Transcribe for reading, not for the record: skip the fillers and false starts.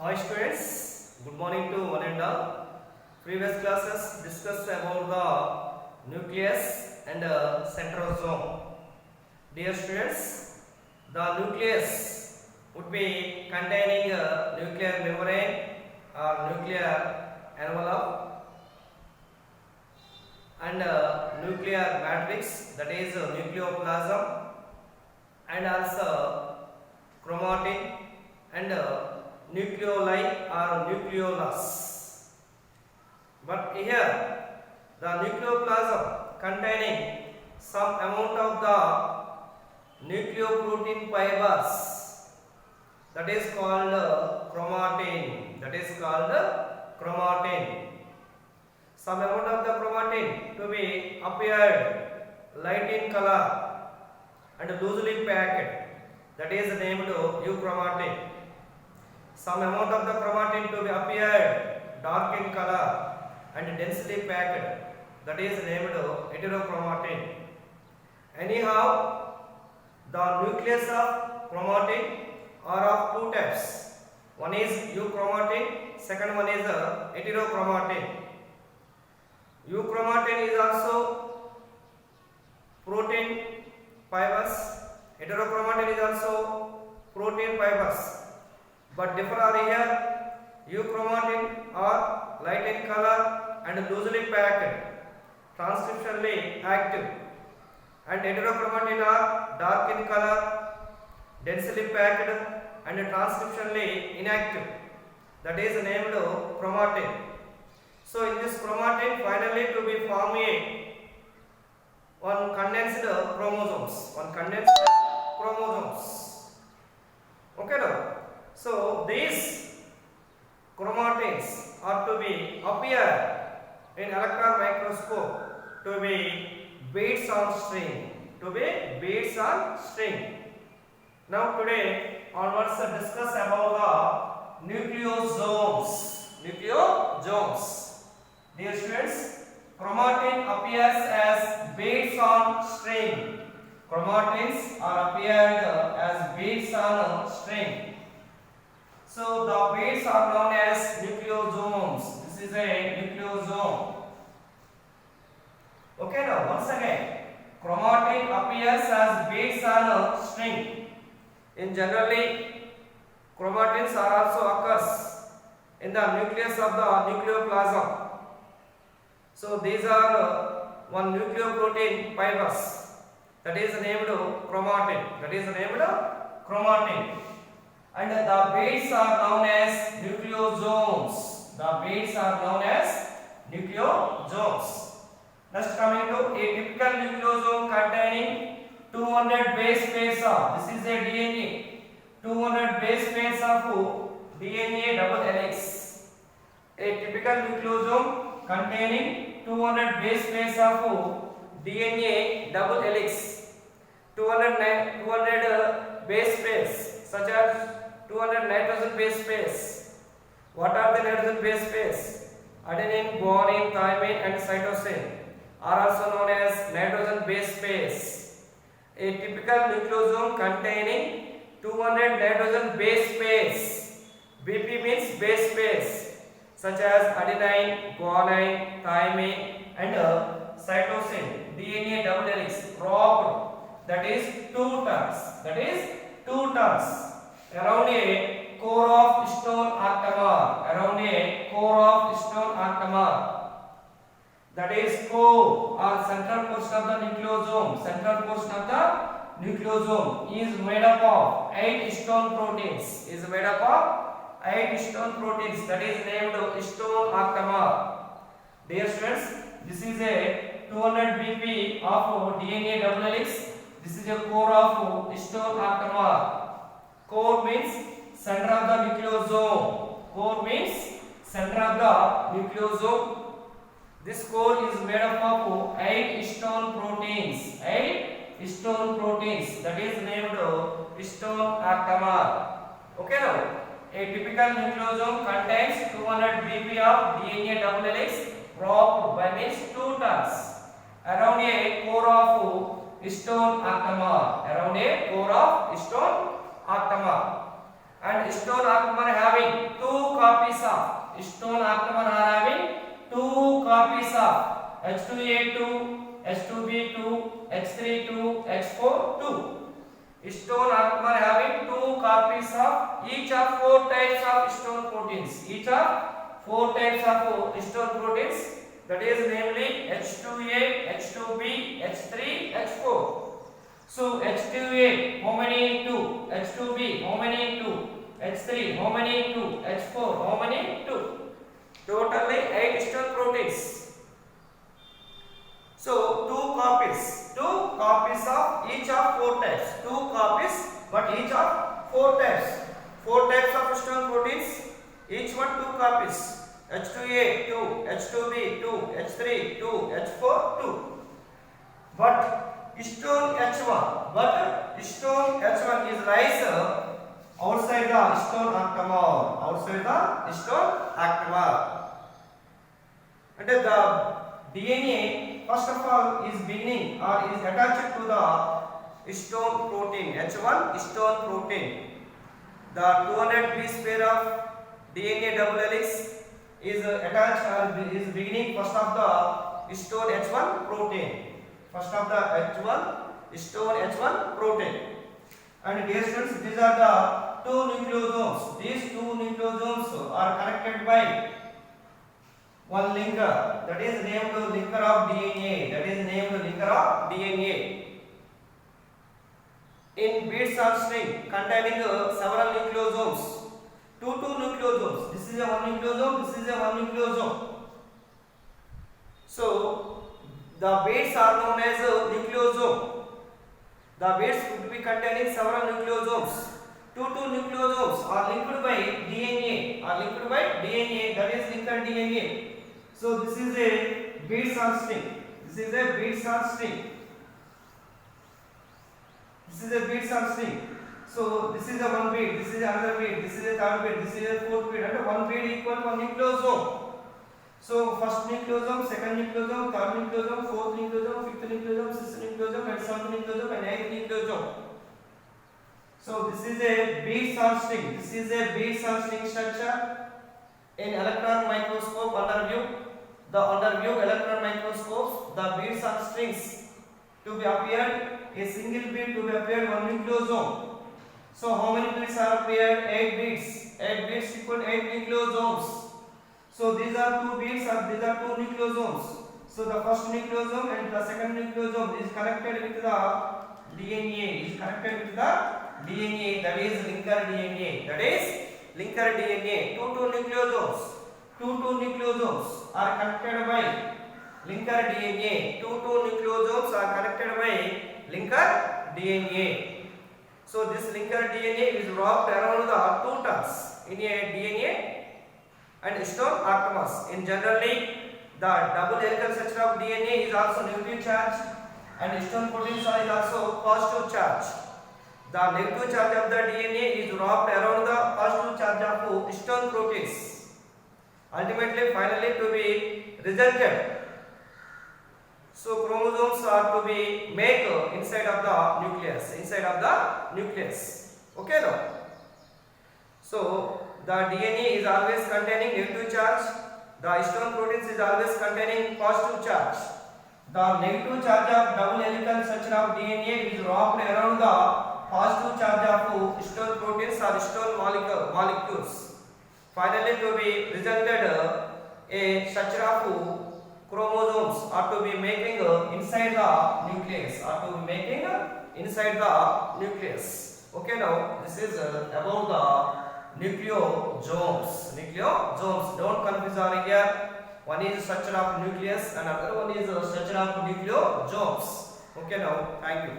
Hi students, good morning to one and all. Previous classes discussed about the nucleus and centrosome. Dear students, the nucleus would be containing a nuclear membrane or nuclear envelope and nuclear matrix, that is nucleoplasm, and also chromatin and nucleoli or nucleolus. But here the nucleoplasm containing some amount of the nucleoprotein fibers, that is called chromatin. That is called chromatin. Some amount of the chromatin to be appeared light in color and loosely packed, that is named euchromatin. Some amount of the chromatin to be appeared dark in color and densely packed, that is named heterochromatin. Anyhow, the nucleus of chromatin are of two types. One is euchromatin, second one is heterochromatin. Euchromatin is also protein fibers, heterochromatin is also protein fibers, but differ are here. Euchromatin are light in color and loosely packed, transcriptionally active, and heterochromatin are dark in color, densely packed, and transcriptionally inactive, that is named chromatin. So in this chromatin finally to be formed one condensed chromosomes. Okay now. So these chromatins are to be appear in electron microscope to be beads on string. Now today onwards discuss about the nucleosomes. Dear students, chromatin appears as beads on string. Chromatins are appeared as beads on string. So the beads are known as nucleosomes. This is a nucleosome. Okay, now once again, chromatin appears as beads on a string. In generally, chromatins are also occurs in the nucleus of the nucleoplasm. So these are one nucleoprotein fibers, that is named chromatin. And the beads are known as nucleosomes. Next coming to a typical nucleosome containing 200 base pairs of, this is a DNA, 200 base pairs of DNA double helix. A typical nucleosome containing 200 base pairs of DNA double helix. 200 base pairs, such as 200 nitrogen base pairs. What are the nitrogen base pairs? Adenine, guanine, thymine and cytosine are also known as nitrogen base pairs. A typical nucleosome containing 200 nitrogen base pairs. BP means base pairs, such as adenine, guanine, thymine and cytosine. DNA double helix wrapped, that is 2 turns around a core of stone octamer. That is core or central portion of the nucleosome. Is made up of 8 stone proteins. That is named stone octamer. Dear students, this is a 200 BP of DNA double helix. This is a core of stone octamer. Core means center of the nucleosome. This core is made up of 8 stone proteins. That is named stone octamer. Okay now. A typical nucleosome contains 200 BP of DNA double helix wrapped by means 2 turns around a core of stone octamer. And stone octamer having 2 copies of stone octamer are having 2 copies of H2A2, H2B2, H3 2, H4 2. Stone octamer having 2 copies of each of 4 types of stone proteins. Each of 4 types of stone proteins, that is namely H2A, H2B, H3, H4. So H2A how many 2, H2B how many 2, H3 how many 2, H4 how many 2. Totally 8 stone proteins. So 2 copies of each of 4 types. 2 copies but each of 4 types. 4 types of stone proteins, each one 2 copies. H2A 2, H2B 2, H3 2, H4 2. But stone H1 is lies outside the stone octamer. And the DNA first of all is beginning or is attached to the stone protein H1 stone protein. The 200 base pair of DNA double helix is attached or is beginning first of the stone H1 protein. First of the stone H1 protein. And dear students, these are the 2 nucleosomes. These 2 nucleosomes are connected by one linker, that is named linker of DNA. In beads or string containing several nucleosomes. 2 nucleosomes. This is a 1 nucleosome. This is a 1 nucleosome. So the beads are known as nucleosome. The beads could be containing several nucleosomes. 2 nucleosomes are linked by DNA. That is linked DNA. So this is a beads or string. So this is a 1 bead, this is another bead, this is a 3rd bead, this is a 4th bead, and 1 bead equal 1 nucleosome. So first nucleosome, second nucleosome, third nucleosome, 4th nucleosome, 5th nucleosome, 6th nucleosome, and 7th nucleosome, and 8th nucleosome. So this is a beads or string structure in electron microscope underview. The underview electron microscopes, the beads or strings to be appeared, a single bead to be appeared 1 nucleosome. So how many beads are appeared? 8 beads. 8 beads equal 8 nucleosomes. So these are 2 beads and these are 2 nucleosomes. So the first nucleosome and the second nucleosome is connected with the DNA. That is linker DNA. 2 nucleosomes are connected by linker DNA. 2 nucleosomes are connected by linker DNA. So this linker DNA is wrapped around the 2 turns in a DNA and stone octamers. In generally, the double helical structure of DNA is also negative charge and stone proteins is also positive charge. The negative charge of the DNA is wrapped around the positive charge of stone proteins. Ultimately, finally to be resulted. So chromosomes are to be made inside of the nucleus. Okay now. So the DNA is always containing negative charge. The stone proteins is always containing positive charge. The negative charge of double helical structure of DNA is wrapped around the positive charge of stone proteins or stone molecules. Finally, to be resulted a structure of chromosomes are to be making inside the nucleus. Okay, now this is about the nucleosomes. Don't confuse over here. One is structure of nucleus and another one is structure of nucleosomes. Okay, now thank you.